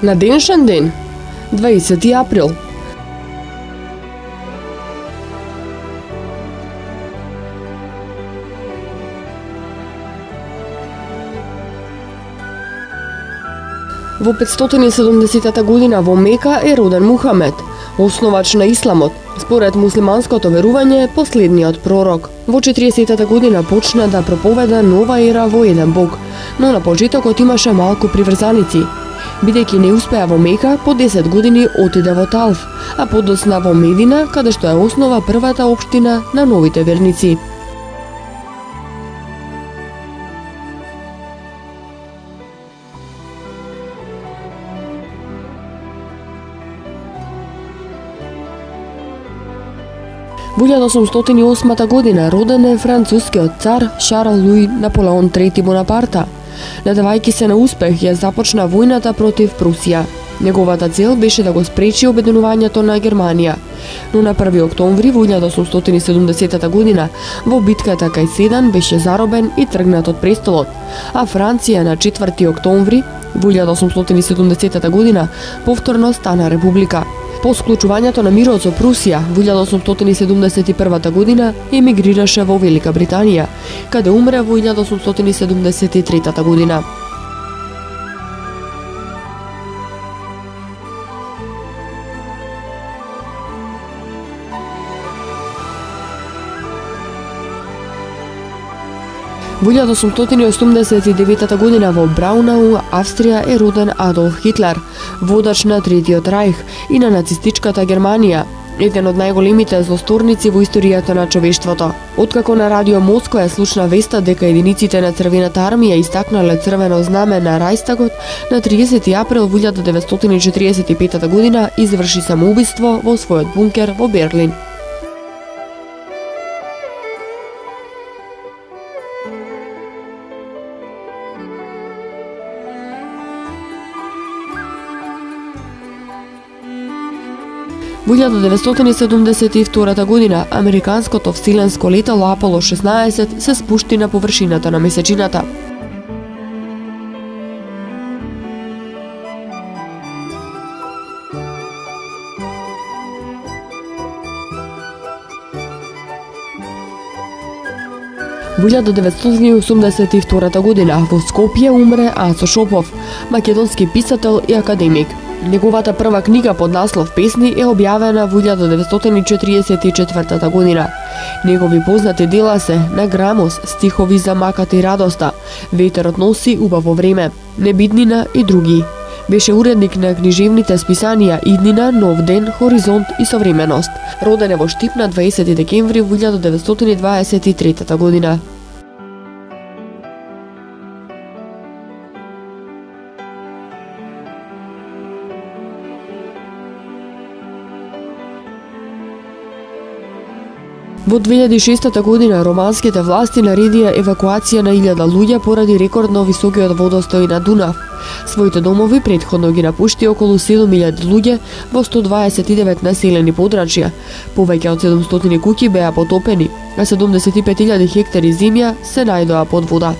На денешен ден, 20 април. Во 570 година во Мека е роден Мухамед, основач на исламот. Според муслиманското верување, последниот пророк. Во 40-та година почна да проповеда нова ера во еден Бог, но на почетокот имаше малку приврзаници. Бидејќи не успеа во Мека, по 10 години отиде во Талф, а подосна во Медина, каде што е основа првата општина на новите верници. Во 1808 година роден е францускиот цар Шарл Луи Наполеон III Бонапарта. Надевајќи се на успех, ја започна војната против Прусија. Неговата цел беше да го спречи обединувањето на Германија. Но на 1 октомври во 1870 година во битката кај Седан беше заробен и тргнат од престолот, а Франција на 4 октомври во 1870 година повторно стана република. По склучувањето на мирот со Прусија во 1871 година емигрираше во Велика Британија, каде умре во 1873 година. Во 1889 година во Браунау, Австрија е роден Адолф Хитлер, водач на Третиот рајх и на нацистичката Германија, еден од најголемите злосторници во историјата на човештвото. Откако на радио Москва е слушна веста дека единиците на Црвената армија истакнале црвено знаме на Рајстагот, на 30 април во 1945 година изврши самоубиство во својот бункер во Берлин. Во 1972 година американското вселенско летало Аполо 16 се спушти на површината на месечината. Во 1982 година во Скопје умре Ацо Шопов, македонски писател и академик. Неговата прва книга под наслов Песни е објавена во 1944 година. Негови познати дела се На грамос, Стихови за маката и радоста, Ветерот носи убаво време, Небитнина и други. Беше уредник на книжевните списанија Иднина, Нов ден, Хоризонт и Современост. Роден е во Штип на 20 декември во 1923 година. Во 2006 година романските власти наредија евакуација на 1000 луѓе поради рекордно високиот водостој на Дунав. Своите домови претходно ги напушти околу 7000 луѓе во 129 населени подрачја. Повеќе од 700 куќи беа потопени, а 75.000 хектари земја се најдоа под вода.